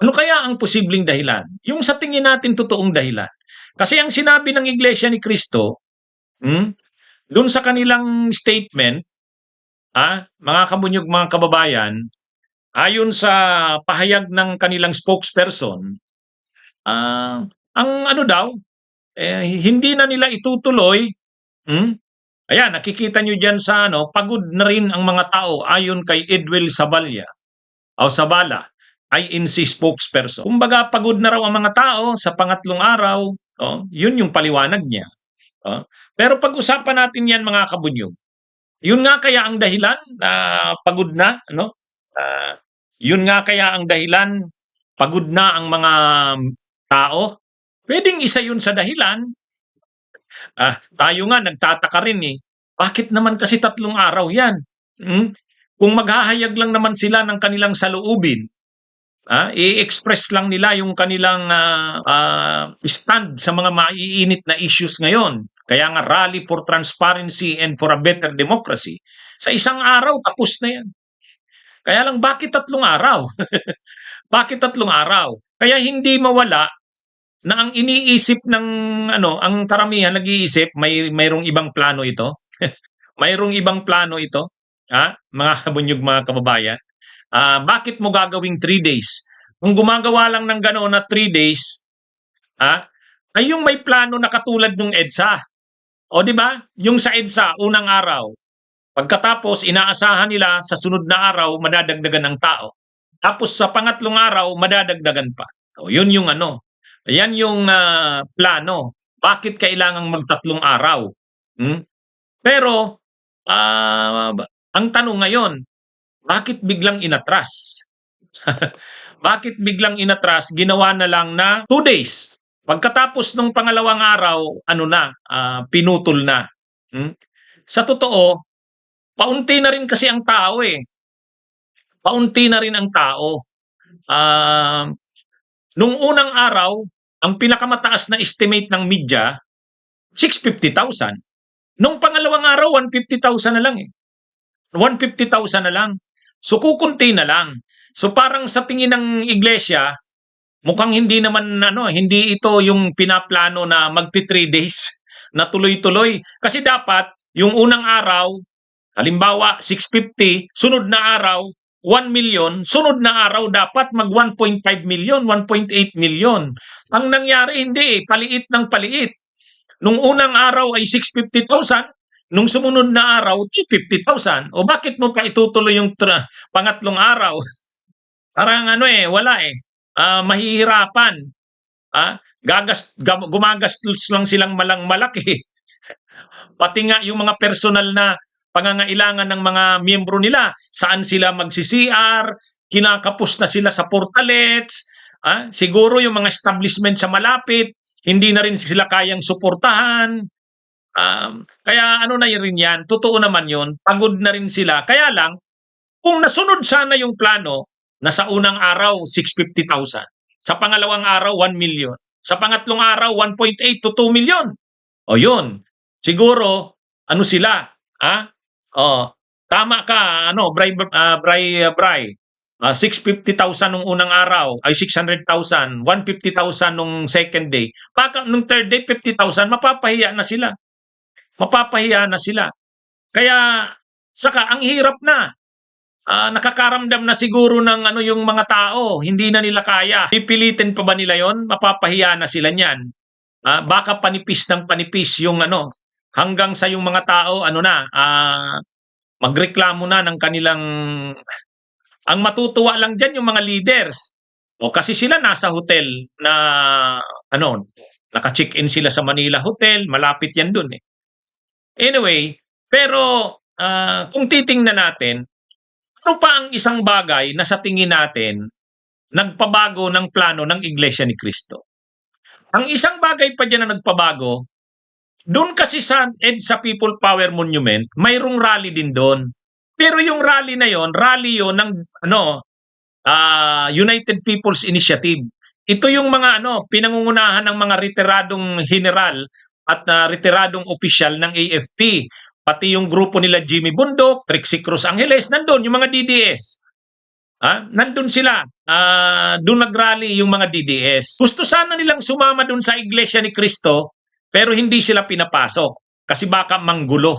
Ano kaya ang posibleng dahilan? Yung sa tingin natin totoong dahilan. Kasi ang sinabi ng Iglesia ni Cristo, doon sa kanilang statement, mga kabunyog, mga kababayan, ayon sa pahayag ng kanilang spokesperson, ang ano daw, hindi na nila itutuloy. Ayan, nakikita nyo dyan sa pagod na rin ang mga tao ayon kay Edwel Sabala o Sabala, INC spokesperson. Kumbaga, pagod na raw ang mga tao sa pangatlong araw. Yun yung paliwanag niya. Pero pag-usapan natin yan, mga kabunyog. Yun nga kaya ang dahilan na pagod na, yun nga kaya ang dahilan pagod na ang mga tao. Pwedeng isa yun sa dahilan. Tayo nga nagtataka rin bakit naman kasi 3 araw yan? Kung maghahayag lang naman sila ng kanilang saloobin, i-express lang nila yung kanilang stand sa mga maiinit na issues ngayon. Kaya nga rally for transparency and for a better democracy. Sa isang araw, tapos na yan. Kaya lang, bakit 3 araw? Bakit 3 araw? Kaya hindi mawala na ang iniisip ng ang karamihan nag-iisip, mayroong ibang plano ito. Mayroong ibang plano ito, mga kabunyog, mga kababayan. Bakit mo gagawing 3 days? Kung gumagawa lang ng gano'n na 3 days, ay yung may plano na katulad ng EDSA. O di ba? Yung sa EDSA, unang araw. Pagkatapos, inaasahan nila sa sunod na araw, madadagdagan ng tao. Tapos sa pangatlong araw, madadagdagan pa. O yun yung Yan yung plano. Bakit kailangang mag-3 araw? Pero, ang tanong ngayon, bakit biglang inatras? Bakit biglang inatras? Ginawa na lang na 2 days. Pagkatapos ng pangalawang araw, pinutol na. Sa totoo, paunti na rin kasi ang tao Paunti na rin ang tao. Nung unang araw, ang pinakamataas na estimate ng media, 650,000. Nung pangalawang araw, 150,000 na lang 150,000 na lang. So kukunti na lang. So parang sa tingin ng iglesia, mukhang hindi naman hindi ito yung pinaplano na magti 3 days na tuloy-tuloy. Kasi dapat yung unang araw, halimbawa 650, sunod na araw 1 million, sunod na araw dapat mag 1.5 million, 1.8 million. Ang nangyari hindi paliit ng paliit. Nung unang araw ay 650,000, nung sumunod na araw 250,000. O bakit mo pa itutuloy yung pangatlong araw? Parang wala mahihirapan. Gumagastos lang silang malaki. Pati nga yung mga personal na pangangailangan ng mga miyembro nila, saan sila magsi-CR, kinakapos na sila sa portalets, siguro yung mga establishment sa malapit, hindi na rin sila kayang suportahan. Kaya na rin yan, totoo naman yun, pagod na rin sila. Kaya lang, kung nasunod sana yung plano, na sa unang araw, 650,000. Sa pangalawang araw, 1 million. Sa pangatlong araw, 1.8 to 2 million. O yun, siguro, sila, tama ka, Bray. 650,000 nung unang araw, ay 600,000, 150,000 nung second day. Nung third day, 50,000, mapapahiya na sila. Kaya, saka, ang hirap na. Nakakaramdam na siguro ng yung mga tao, hindi na nila kaya. Pipilitin pa ba nila yon? Mapapahiya na sila niyan. Baka panipis ng panipis yung hanggang sa yung mga tao, magreklamo na ng kanilang. Ang matutuwa lang dyan yung mga leaders. O kasi sila nasa hotel na naka-check-in sila sa Manila Hotel, malapit yan dun Anyway, pero kung titingnan natin, ano pa ang isang bagay na sa tingin natin nagpabago ng plano ng Iglesia ni Cristo? Ang isang bagay pa dyan na nagpabago, doon kasi sa EDSA People Power Monument, mayroong rally din doon. Pero yung rally na yon, ng United People's Initiative. Ito yung mga pinangungunahan ng mga retiradong general at retiradong opisyal ng AFP. Pati yung grupo nila Jimmy Bundok, Trixie Cruz Angeles, nandun yung mga DDS. Nandun sila. Doon nag-rally yung mga DDS. Gusto sana nilang sumama doon sa Iglesia ni Cristo, pero hindi sila pinapasok kasi baka manggulo.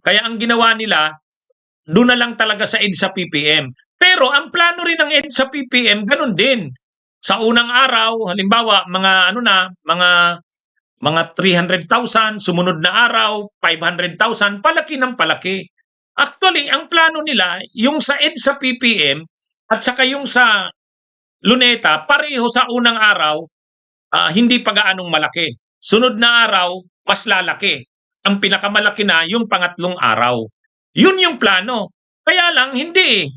Kaya ang ginawa nila, doon na lang talaga sa EDSA PPM. Pero ang plano rin ng EDSA PPM, ganun din. Sa unang araw, halimbawa, mga 300,000, sumunod na araw, 500,000, palaki ng palaki. Actually, ang plano nila, yung sa EDSA PPM at saka yung sa Luneta, pareho sa unang araw, hindi pa gaanong malaki. Sunod na araw, mas lalaki. Ang pinakamalaki na yung pangatlong araw. Yun yung plano. Kaya lang, hindi eh.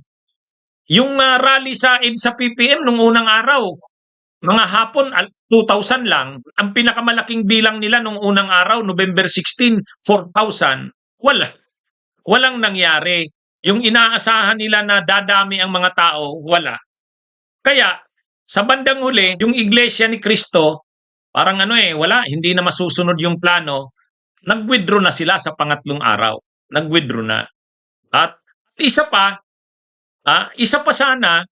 Yung rally sa EDSA PPM nung unang araw, mga hapon 2,000 lang. Ang pinakamalaking bilang nila nung unang araw, November 16, 4,000. Walang nangyari. Yung inaasahan nila na dadami ang mga tao, wala. Kaya, sa bandang huli, yung Iglesia ni Cristo, parang wala, hindi na masusunod yung plano. Nag-withdraw na sila sa pangatlong araw. Nag-withdraw na. At isa pa sana,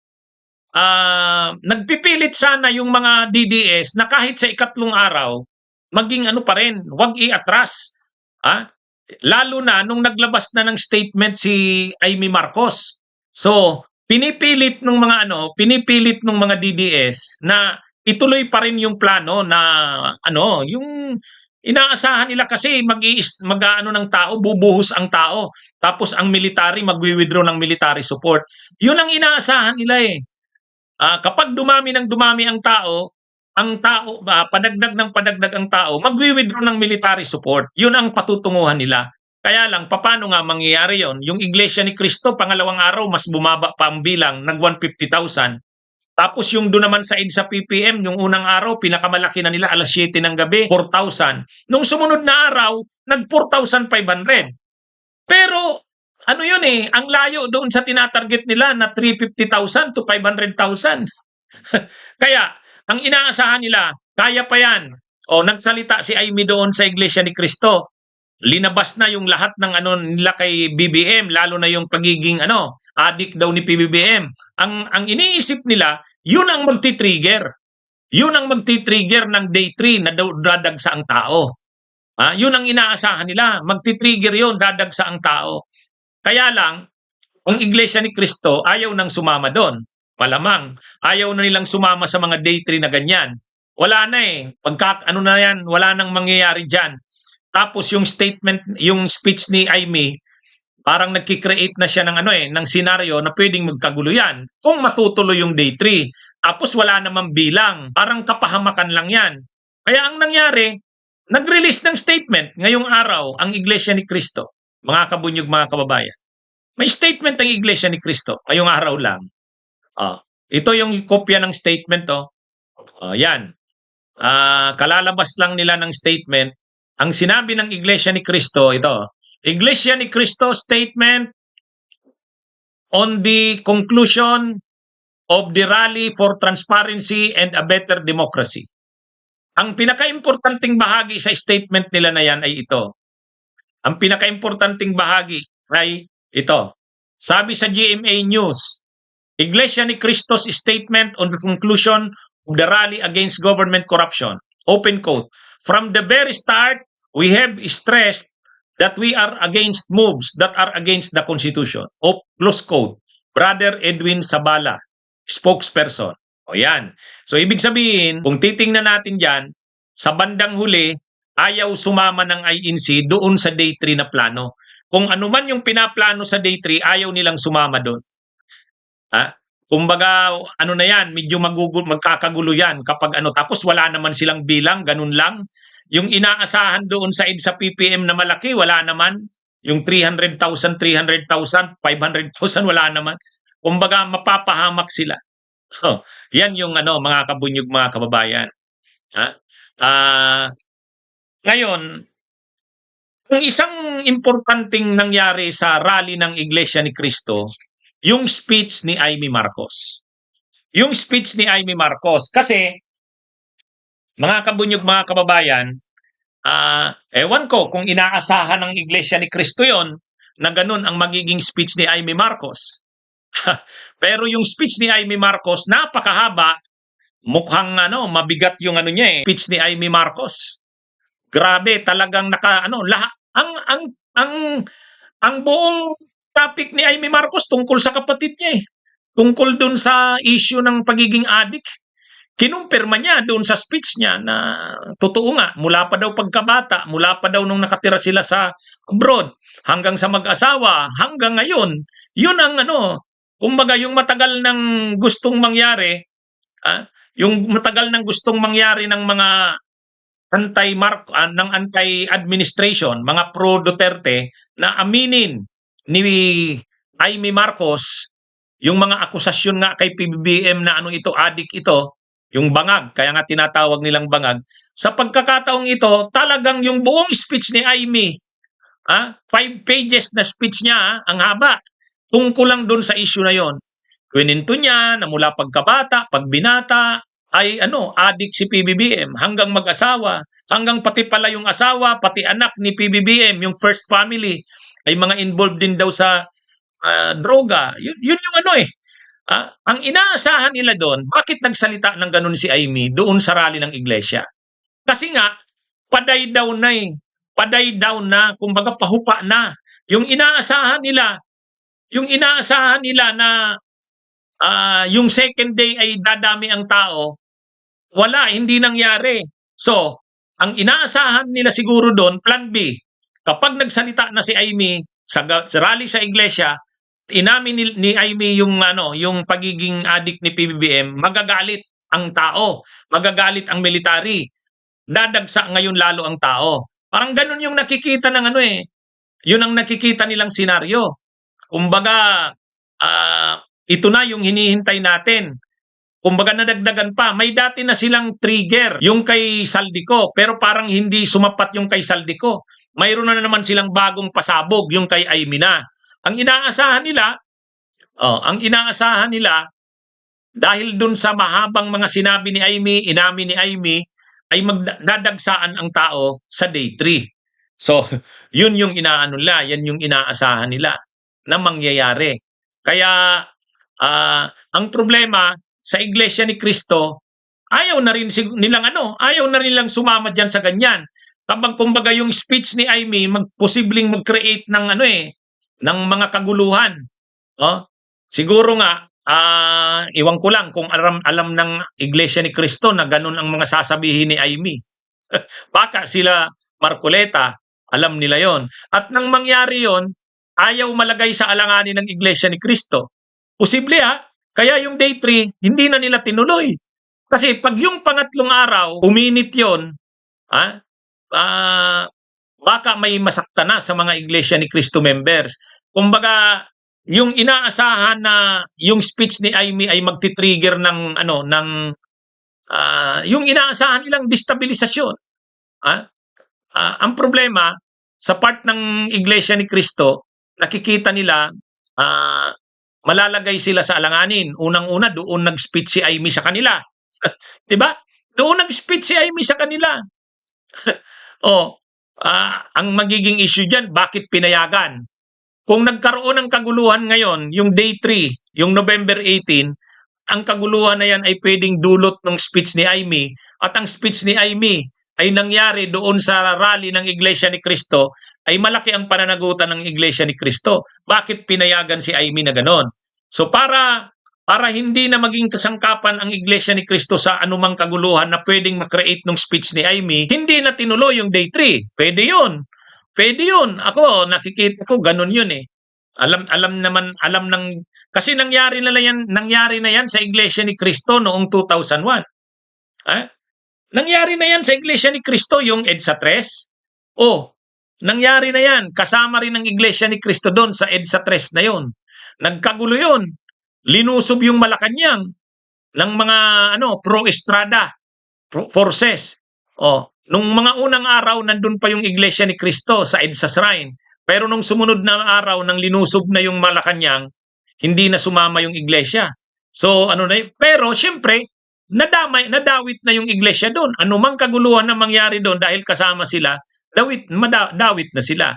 nagpipilit sana yung mga DDS na kahit sa ikatlong araw, maging pa rin, wag iatras. Lalo na nung naglabas na ng statement si Amy Marcos. So, pinipilit ng mga DDS na ituloy pa rin yung plano na yung inaasahan nila kasi ng tao, bubuhos ang tao. Tapos ang military magwi-withdraw ng military support. Yun ang inaasahan nila eh. Kapag dumami ang tao, padagdag ang tao, magwi-withdraw ng military support. Yun ang patutunguhan nila. Kaya lang, paano nga mangyayari yon? Yung Iglesia ni Cristo, pangalawang araw, mas bumaba pa ang bilang, nag-150,000. Tapos yung doon naman sa EDSA PPM, yung unang araw, pinakamalaki na nila, alas 7 ng gabi, 4,000. Nung sumunod na araw, nag-4,500. Pero, yun eh, ang layo doon sa tinatarget nila na 350,000 to 500,000. Kaya, ang inaasahan nila, kaya pa yan. Nagsalita si Amy doon sa Iglesia ni Cristo. Linabas na yung lahat ng nila kay BBM, lalo na yung pagiging addict daw ni PBBM. Ang iniisip nila, yun ang magti-trigger. Yun ang magti-trigger ng day 3 na dadagsa ang tao. Yun ang inaasahan nila. Magti-trigger yun, dadagsa ang tao. Kaya lang, ang Iglesia ni Cristo ayaw nang sumama doon. Malamang, ayaw na nilang sumama sa mga day 3 na ganyan. Wala na eh. Wala nang mangyayari dyan. Tapos yung speech ni Amy, parang nagki-create na siya ng senaryo na pwedeng magkagulo yan kung matutuloy yung day 3. Tapos wala namang bilang. Parang kapahamakan lang yan. Kaya ang nangyari, nag-release ng statement ngayong araw ang Iglesia ni Cristo. Mga kabunyog, mga kababayan. May statement ang Iglesia ni Cristo ngayong araw lang. Ito yung kopya ng statement. Yan. Kalalabas lang nila ng statement. Ang sinabi ng Iglesia ni Cristo, ito. Iglesia ni Cristo statement on the conclusion of the rally for transparency and a better democracy. Ang pinaka-importanting bahagi sa statement nila na yan ay ito. Ang pinaka-importanting bahagi ay ito. Sabi sa GMA News, Iglesia ni Cristo's statement on the conclusion of the rally against government corruption. Open quote. From the very start, we have stressed that we are against moves that are against the Constitution. Close quote. Brother Edwin Sabala, spokesperson. Yan. So, ibig sabihin, kung titingnan natin dyan, sa bandang huli, ayaw sumama ng INC doon sa day 3 na plano. Kung ano man yung pinaplano sa day 3, ayaw nilang sumama doon. Kumbaga, na yan, medyo magkakagulo yan kapag tapos wala naman silang bilang, ganun lang. Yung inaasahan doon sa EDSA PPM na malaki, wala naman. Yung 300,000, 500,000, wala naman. Kumbaga, mapapahamak sila. Yan yung mga kabunyog, mga kababayan. Ngayon, ang isang importanteng nangyari sa rally ng Iglesia ni Cristo, yung speech ni Amy Marcos. Yung speech ni Amy Marcos. Kasi, mga kabunyog, mga kababayan, ewan ko kung inaasahan ng Iglesia ni Cristo yon na ganun ang magiging speech ni Amy Marcos. Pero yung speech ni Amy Marcos, napakahaba. Mukhang mabigat yung niya eh. Speech ni Amy Marcos. Grabe, talagang lahat ang ang buong topic ni Amy Marcos tungkol sa kapatid niya eh. Tungkol dun sa issue ng pagiging adik. Kinumpirma niya doon sa speech niya na totoo nga, mula pa daw pagkabata, mula pa daw nung nakatira sila sa abroad, hanggang sa mag-asawa, hanggang ngayon, yun ang kumbaga yung matagal ng gustong mangyari, yung matagal ng gustong mangyari ng mga ng anti-administration, mga pro Duterte na aminin ni Amy Marcos yung mga akusasyon nga kay PBBM na ito, adik ito, yung bangag, kaya nga tinatawag nilang bangag. Sa pagkakataong ito, talagang yung buong speech ni Amy, 5 pages na speech niya, ang haba, tungkol lang doon sa issue na yon. Kwininto niya na mula pagkabata, pagbinata, ay adik si PBBM hanggang mag-asawa, hanggang pati pala yung asawa, pati anak ni PBBM, yung first family, ay mga involved din daw sa droga. Yun yung ang inaasahan nila doon, bakit nagsalita ng ganun si Amy doon sa rally ng iglesia? Kasi nga, paday daw na eh. Paday daw na, kumbaga pahupa na. Yung inaasahan nila na yung second day ay dadami ang tao, wala, hindi nangyari. So, ang inaasahan nila siguro doon, plan B. Kapag nagsalita na si Amy sa rally sa iglesia, inamin ni Amy yung pagiging adik ni PBBM, magagalit ang tao, magagalit ang military, dadagsa ngayon lalo ang tao. Parang ganun yung nakikita ng yun ang nakikita nilang senaryo. Kumbaga, ito na yung hinihintay natin. Kumbaga nadagdagan pa, may dati na silang trigger, yung kay Saldico, pero parang hindi sumapat yung kay Saldico. Mayroon na naman silang bagong pasabog, yung kay Amy na. Ang inaasahan nila, dahil dun sa mahabang mga sinabi ni Amy, inamin ni Amy, ay magdadagsaan ang tao sa day 3. So, yun yung yan yung inaasahan nila na mangyayari. Kaya, ang problema sa Iglesia ni Cristo, ayaw na rin nilang sumama dyan sa ganyan. Kumbaga yung speech ni Amy, posibleng mag-create ng ng mga kaguluhan. Siguro nga, iwan ko lang kung alam ng Iglesia ni Cristo na ganun ang mga sasabihin ni Amy. Baka sila Marcoleta, alam nila yon. At nang mangyari yon, ayaw malagay sa alanganin ng Iglesia ni Cristo. Posible kaya yung day 3, hindi na nila tinuloy. Kasi pag yung pangatlong araw, uminit yon, baka may masakta na sa mga Iglesia ni Cristo members. Kumbaga, yung inaasahan na yung speech ni Amy ay magti-trigger ng yung inaasahan nilang destabilisasyon. Ang problema sa part ng Iglesia ni Cristo, nakikita nila malalagay sila sa alanganin. Unang-una, doon nag-speech si Amy sa kanila. 'Di ba? Doon nag-speech si Amy sa kanila. Ang magiging issue diyan, bakit pinayagan? Kung nagkaroon ng kaguluhan ngayon, yung day 3, yung November 18, ang kaguluhan na yan ay pwedeng dulot ng speech ni Amy, at ang speech ni Amy ay nangyari doon sa rally ng Iglesia ni Cristo, ay malaki ang pananagutan ng Iglesia ni Cristo. Bakit pinayagan si Amy na ganon? So para hindi na maging kasangkapan ang Iglesia ni Cristo sa anumang kaguluhan na pwedeng makreate ng speech ni Amy, hindi na tinuloy yung day 3. Pwede yun. Pwede yun. Ako, nakikita ko, ganun yun eh. Alam ng, kasi nangyari na yan sa Iglesia ni Cristo noong 2001. Nangyari na yan sa Iglesia ni Cristo, yung EDSA 3. Nangyari na yan. Kasama rin ng Iglesia ni Cristo doon sa EDSA 3 na yun. Nagkagulo yun. Linusob yung Malacanang ng mga pro-Estrada forces. Nung mga unang araw, nandun pa yung Iglesia ni Cristo sa EDSA Shrine. Pero nung sumunod na araw, nang linusob na yung Malacanang, hindi na sumama yung Iglesia. So, pero siyempre, nadawit na yung Iglesia doon. Anumang kaguluhan na mangyari doon dahil kasama sila, madawit na sila.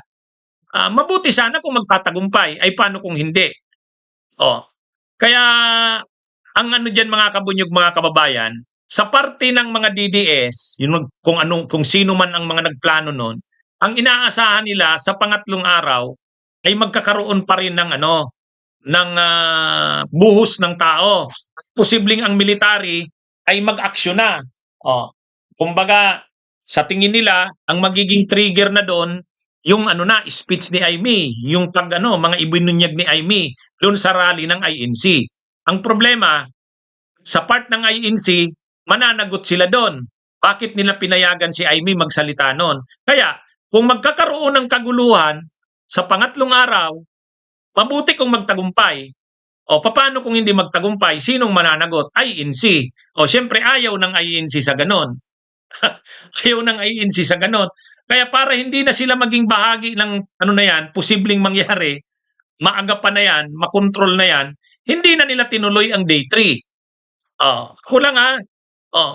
Mabuti sana kung magtatagumpay. Ay paano kung hindi? Kaya ang ano diyan mga kabunyog, mga kababayan, sa parte ng mga DDS, kung sino man ang mga nagplano nun, ang inaasahan nila sa pangatlong araw ay magkakaroon pa rin ng buhos ng tao. Posibleng ang military ay mag-aksyon na. Kumbaga, sa tingin nila, ang magiging trigger na doon, yung speech ni Aimee, yung mga ibinunyag ni Aimee doon sa rally ng INC. Ang problema, sa part ng INC, mananagot sila doon. Bakit nila pinayagan si Aimee magsalita noon? Kaya, kung magkakaroon ng kaguluhan sa pangatlong araw, mabuti kung magtagumpay. Paano kung hindi magtagumpay? Sinong mananagot? INC. Siyempre ayaw ng INC sa ganon. Ayaw ng INC sa ganon. Kaya para hindi na sila maging bahagi ng posibleng mangyari, maaga pa na yan, makontrol na yan, hindi na nila tinuloy ang day 3. Kulang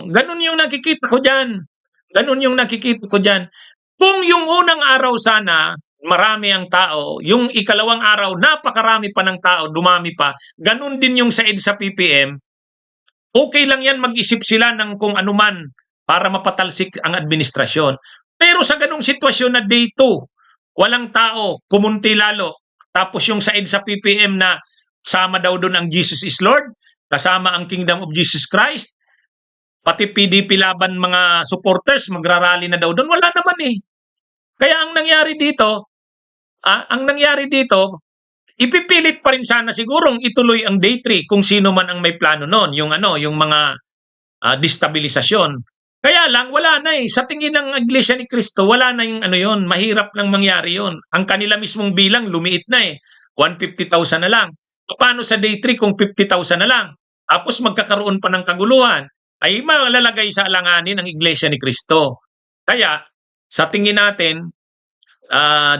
ganun yung nakikita ko dyan. Ganun yung nakikita ko dyan. Kung yung unang araw sana, marami ang tao, yung ikalawang araw, napakarami pa ng tao, dumami pa, ganun din yung sa EDSA PPM, okay lang yan, mag-isip sila ng kung anuman para mapatalsik ang administrasyon. Pero sa ganung sitwasyon na day 2, walang tao, kumunti lalo, tapos yung sa EDSA PPM na sama daw doon ang Jesus is Lord, kasama ang Kingdom of Jesus Christ, pati PDP laban mga supporters, magrarally na daw doon. Wala naman eh. Kaya ang nangyari dito, ipipilit pa rin sana sigurong ituloy ang day 3 kung sino man ang may plano noon, yung mga destabilisasyon. Kaya lang, wala na eh. Sa tingin ng Iglesia ni Cristo, wala na yung yun. Mahirap lang mangyari yun. Ang kanila mismong bilang, lumiit na eh. 150,000 na lang. Paano sa day 3 kung 50,000 na lang? Tapos magkakaroon pa ng kaguluhan, ay malalagay sa alanganin ang Iglesia ni Cristo. Kaya, sa tingin natin,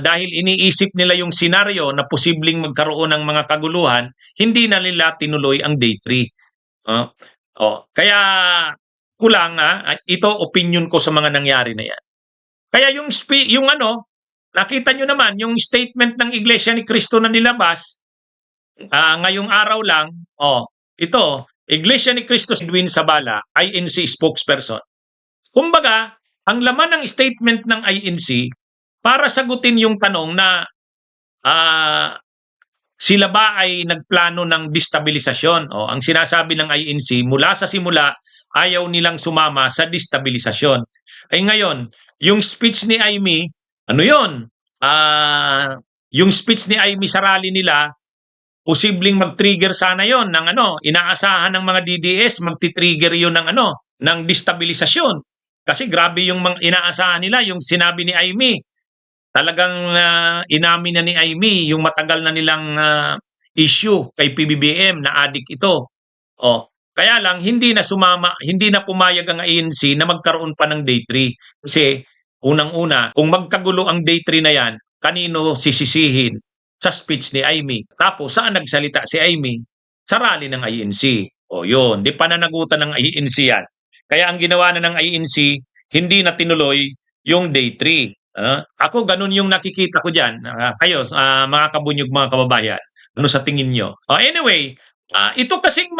dahil iniisip nila yung senaryo na posibleng magkaroon ng mga kaguluhan, hindi na nila tinuloy ang day 3. Kaya kulang ito opinion ko sa mga nangyari na yan. Kaya yung nakita nyo naman yung statement ng Iglesia ni Cristo na nilabas ngayong araw lang, ito, Iglesia ni Cristo Edwin Sabala, INC spokesperson. Kumbaga, ang laman ng statement ng INC para sagutin yung tanong na sila ba ay nagplano ng destabilisasyon. Ang sinasabi ng INC, mula sa simula, ayaw nilang sumama sa destabilisasyon. Ay ngayon, yung speech ni Aimee, yung speech ni Aimee sa rally nila, posibleng mag-trigger sana yon ng inaasahan ng mga DDS, magti-trigger yon ng destabilisasyon. Kasi grabe yung inaasahan nila, yung sinabi ni Aimee. Talagang inamin na ni Aimee yung matagal na nilang issue kay PBBM na adik ito. Kaya lang hindi na pumayag ang ANC na magkaroon pa ng day 3. Kasi unang-una, kung magkagulo ang day 3 na yan, kanino sisisihin? Sa speech ni Aimee. Tapos saan nagsalita si Aimee? Sa rally ng INC. Yun, di pananagutan ng INC yan. Kaya ang ginawa na ng INC, hindi na tinuloy yung day 3. Ako, ganun yung nakikita ko dyan. Kayo, mga kabunyog, mga kababayan, ano sa tingin nyo? Anyway, ito kasing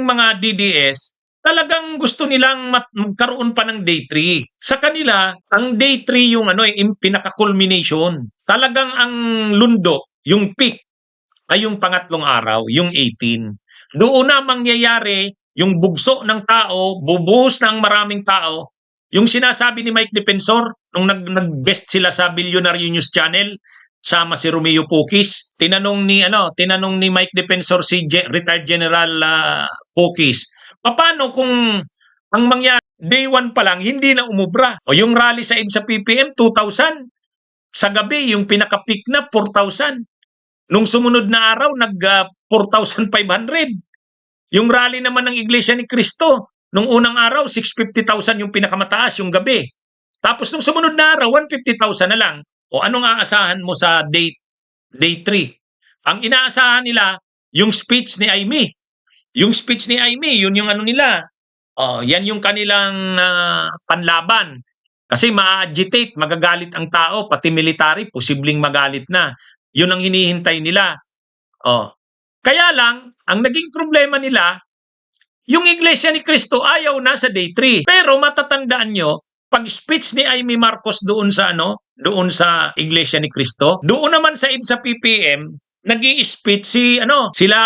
mga DDS, talagang gusto nilang magkaroon pa ng day 3. Sa kanila, ang day 3 yung yung pinaka-culmination. Talagang ang lundo, yung peak, ay yung pangatlong araw, yung 18. Doon na mangyayari yung bugso ng tao, bubuhos ng maraming tao. Yung sinasabi ni Mike Defensor, nung nag-guest sila sa Billionaire News Channel, sama si Romeo Pukis, tinanong ni Mike Defensor si retired General Pukis, paano kung ang mangyari, day 1 pa lang, hindi na umubra? Yung rally sa EDSA PPM, 2,000. Sa gabi, yung pinaka-peak na, 4,000. Nung sumunod na araw, 4,500. Yung rally naman ng Iglesia ni Cristo, nung unang araw, 650,000 yung pinakamataas, yung gabi. Tapos nung sumunod na araw, 150,000 na lang. Anong aasahan mo sa day 3? Ang inaasahan nila, yung speech ni Aimee. Yung speech ni Aimee, yun yung nila. Yan yung kanilang panlaban. Kasi ma-agitate, magagalit ang tao, pati military, posibleng magalit na. Yun ang hinihintay nila. Kaya lang, ang naging problema nila, yung Iglesia ni Cristo ayaw na sa day 3. Pero matatandaan nyo, pag speech ni Amy Marcos doon sa doon sa Iglesia ni Cristo, doon naman sa EDSA PPM, nag-i-speech sila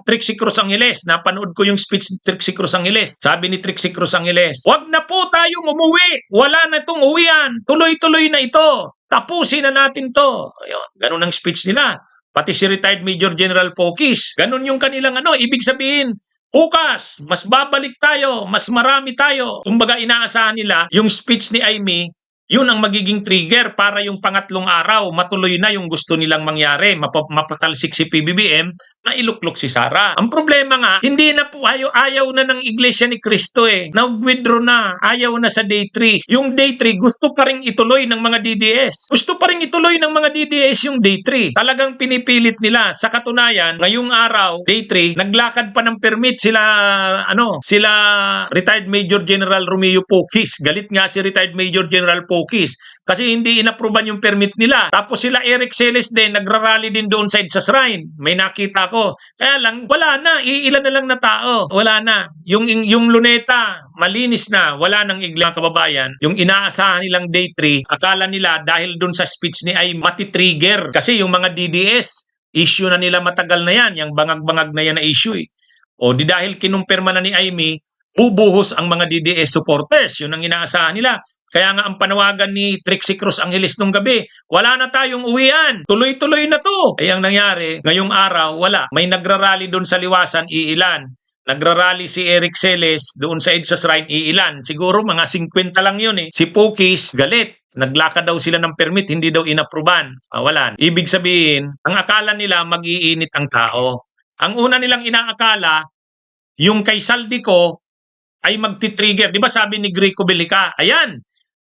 Trixie Cruz Angeles. Napanood ko yung speech ni Trixie Cruz Angeles. Sabi ni Trixie Cruz Angeles, "Wag na po tayong umuwi. Wala na itong uwian. Tuloy-tuloy na ito. Tapusin na natin to." Ayun, ganun ang speech nila. Pati si retired Major General Pokis. Ganun yung kanilang ibig sabihin, bukas, mas babalik tayo, mas marami tayo. Kumbaga inaasahan nila, yung speech ni Amy, yun ang magiging trigger para yung pangatlong araw, matuloy na yung gusto nilang mangyari, mapatalsik si PBBM, na iluklok si Sara. Ang problema nga, hindi na po, ayaw na ng Iglesia ni Cristo Nag-withdraw na, ayaw na sa day 3. Yung day 3, gusto pa rin ituloy ng mga DDS. Gusto pa rin ituloy ng mga DDS yung day 3. Talagang pinipilit nila. Sa katunayan, ngayong araw, day 3, naglakad pa ng permit sila retired Major General Romeo Pokis. Galit nga si retired Major General Pokis kasi hindi inapruban yung permit nila. Tapos sila Eric Celes din, nagrarally din doon sa EDSA Shrine. May nakita ko. Kaya lang, wala na. Iilan na lang na tao. Wala na. Yung Luneta, malinis na. Wala nang iglang kababayan. Yung inaasahan nilang day 3, akala nila dahil doon sa speech ni ay matitrigger. Kasi yung mga DDS, issue na nila matagal na yan. Yung bangag-bangag na yan na issue O di dahil kinumpirma na ni Amy, bubuhos ang mga DDS supporters. Yun ang inaasahan nila. Kaya nga ang panawagan ni Trixie Cruz Angeles nung gabi, wala na tayong uwian. Tuloy-tuloy na to. Ay ang nangyari, ngayong araw, wala. May nagrarally doon sa Liwasan, iilan. Nagrarally si Eric Celes doon sa EDSA Shrine, iilan. Siguro mga 50 lang yun Si Pokis, galit. Naglakad daw sila ng permit, hindi daw inapruban. Wala. Ibig sabihin, ang akala nila mag-iinit ang tao. Ang una nilang inaakala, yung kay Saldico ay magti-trigger. Di ba sabi ni Greco Belica, ayan,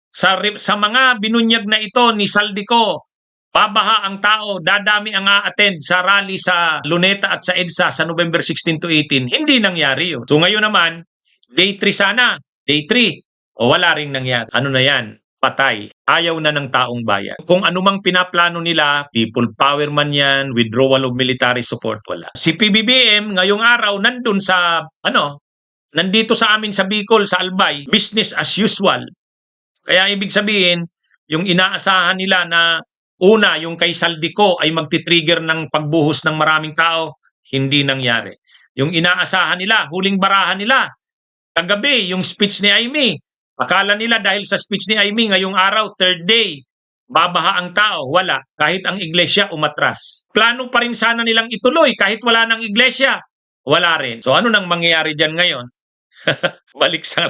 sa mga binunyag na ito ni Saldico, babaha ang tao, dadami ang a-attend sa rally sa Luneta at sa EDSA sa November 16 to 18. Hindi nangyari yun. So ngayon naman, day 3 sana, day 3. Wala rin nangyari. Ano na yan? Patay. Ayaw na ng taong bayan. Kung anumang pinaplano nila, people power man yan, withdrawal of military support, wala. Si PBBM ngayong araw nandun sa, nandito sa amin sa Bicol, sa Albay, business as usual. Kaya ibig sabihin, yung inaasahan nila na una, yung kay Saldico ay magti-trigger ng pagbuhos ng maraming tao, hindi nangyari. Yung inaasahan nila, huling barahan nila, kagabi, yung speech ni Amy, akala nila dahil sa speech ni Amy ngayong araw, third day, babaha ang tao, wala. Kahit ang iglesia umatras. Plano pa rin sana nilang ituloy kahit wala ng iglesia. Wala rin. So ano nang mangyayari dyan ngayon? Balik sa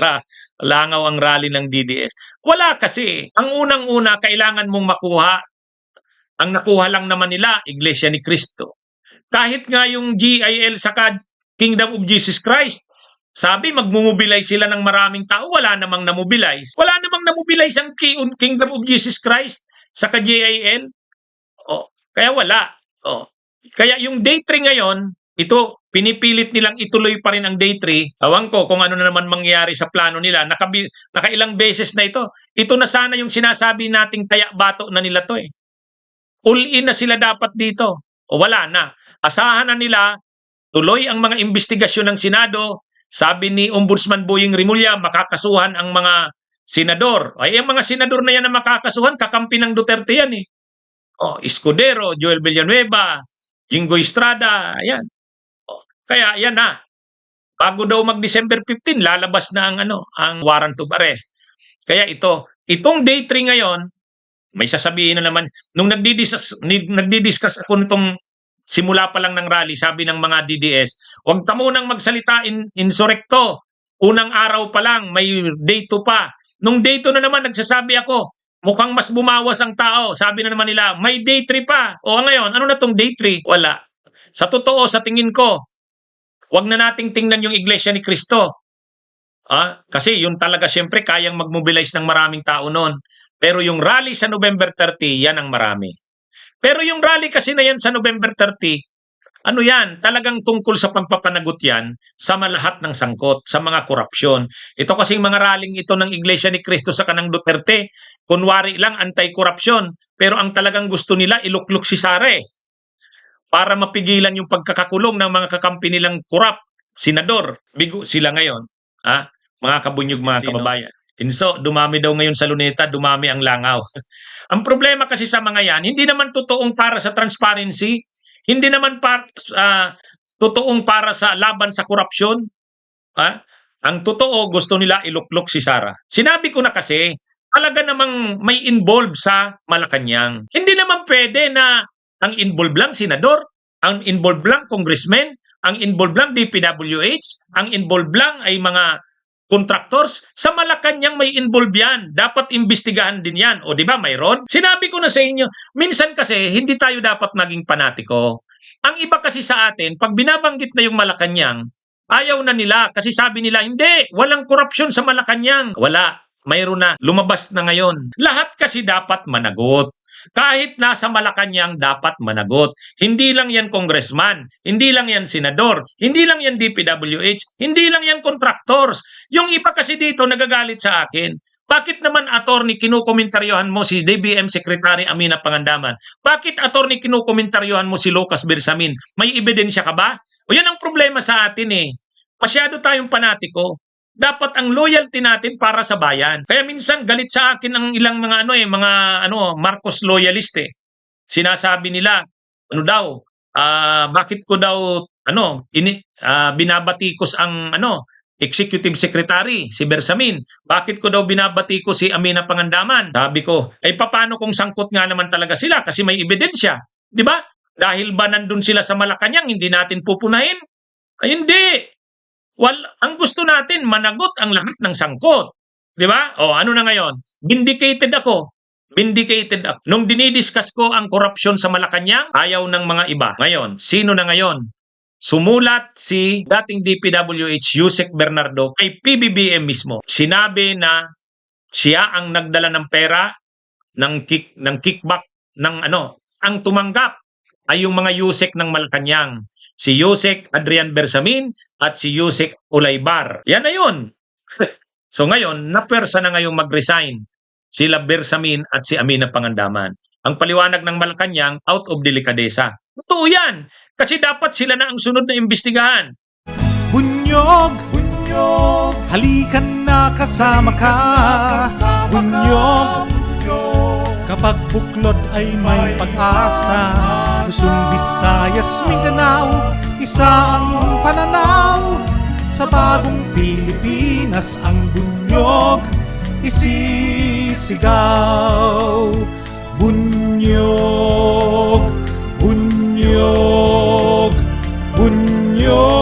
langaw ang rally ng DDS. Wala kasi. Ang unang-una, kailangan mong makuha. Ang nakuha lang naman nila, Iglesia ni Cristo. Kahit nga yung GIL saka Kingdom of Jesus Christ, sabi magmumobilize sila ng maraming tao, wala namang namobilize. Wala namang namobilize ang Kingdom of Jesus Christ saka GIL. Kaya wala. Kaya yung day 3 ngayon, ito, pinipilit nilang ituloy pa rin ang day 3. Awan ko kung ano na naman mangyari sa plano nila. Nakailang beses na ito. Ito na sana yung sinasabi nating taya-bato na nila to All-in na sila dapat dito. Wala na. Asahan na nila, tuloy ang mga investigasyon ng Senado. Sabi ni Ombudsman Boying Rimulya, makakasuhan ang mga senador. Ay, ang mga senador na yan na makakasuhan, kakampi ng Duterte yan Escudero, Joel Villanueva, Jinggoy Estrada, ayan. Kaya yan na. Bago daw mag-December 15, lalabas na ang warrant of arrest. Kaya itong day 3 ngayon, may sasabihin na naman, nung nagdi-discuss ako nitong simula pa lang ng rally, sabi ng mga DDS, huwag ka munang magsalita insurrecto. Unang araw pa lang, may day 2 pa. Nung day 2 na naman, nagsasabi ako, mukhang mas bumawas ang tao. Sabi na naman nila, may day 3 pa. Ngayon, ano na tong day 3? Wala. Sa totoo, sa tingin ko, huwag na nating tingnan yung Iglesia ni Cristo. Kasi yun talaga siyempre kayang mag-mobilize ng maraming tao noon. Pero yung rally sa November 30, yan ang marami. Pero yung rally kasi na yan sa November 30, yan? Talagang tungkol sa pagpapanagot yan sa lahat ng sangkot, sa mga korupsyon. Ito kasing mga rallying ito ng Iglesia ni Cristo sa kanang Duterte, kunwari lang anti-korupsyon. Pero ang talagang gusto nila, iluklok si Sara para mapigilan yung pagkakakulong ng mga kakampi nilang korap, senador. Bigo sila ngayon. Mga kabunyog, mga kababayan. So, dumami daw ngayon sa Luneta, dumami ang langaw. Ang problema kasi sa mga yan, hindi naman totoong para sa transparency, hindi naman totoong para sa laban sa korupsyon. Ang totoo, gusto nila iluklok si Sara. Sinabi ko na kasi, talaga namang may involved sa Malacanang. Hindi naman pwede na ang involved lang senador, ang involved lang congressman, ang involved lang DPWH, ang involved lang ay mga contractors. Sa Malacanang may involved yan. Dapat imbestigahan din yan. O di ba mayroon? Sinabi ko na sa inyo, minsan kasi hindi tayo dapat maging panatiko. Ang iba kasi sa atin, pag binabanggit na yung Malacanang, ayaw na nila kasi sabi nila, hindi, walang korupsyon sa Malacanang. Wala. Mayroon na. Lumabas na ngayon. Lahat kasi dapat managot. Kahit nasa Malacanang dapat managot. Hindi lang yan congressman, hindi lang yan senador, hindi lang yan DPWH, hindi lang yan contractors. Yung iba kasi dito nagagalit sa akin. Bakit naman attorney kinukomentaryohan mo si DBM Secretary Amina Pangandaman? Bakit attorney kinukomentaryohan mo si Lucas Bersamin? May ebidensya ka ba? O yan ang problema sa atin eh. Masyado tayong panatiko. Dapat ang loyalty natin para sa bayan. Kaya minsan galit sa akin ang ilang mga Marcos loyalist eh. Sinasabi nila, bakit ko daw binabatikos ang executive secretary si Bersamin. Bakit ko daw binabatikos si Amina Pangandaman? Sabi ko, ay paano kung sangkot nga naman talaga sila kasi may ebidensya, 'di ba? Dahil ba nandun sila sa Malacanang, hindi natin pupunahin? Ay hindi. Ang gusto natin, managot ang lahat ng sangkot. Di ba? O ano na ngayon? Vindicated ako. Nung dinidiscuss ko ang korupsyon sa Malacanang, ayaw ng mga iba. Ngayon, sino na ngayon? Sumulat si dating DPWH Yusek Bernardo kay PBBM mismo. Sinabi na siya ang nagdala ng pera, ng kickback, ang tumanggap ay yung mga Yusek ng Malacanang. Si Yusek Adrian Bersamin at si Yusek Ulaybar. Yan na yun. So ngayon, napwersa na ngayong mag-resign sila Bersamin at si Amina Pangandaman. Ang paliwanag ng Malacanang, out of delikadesa. Totoo yan. Kasi dapat sila na ang sunod na imbestigahan. Bunyog, bunyog, halikan na kasama ka. Bunyog, kapag buklod ay may pag-asa. Luzon, Visayas, Mindanao, isa ang pananaw. Sa bagong Pilipinas ang bunyog isisigaw. Bunyog, bunyog, bunyog.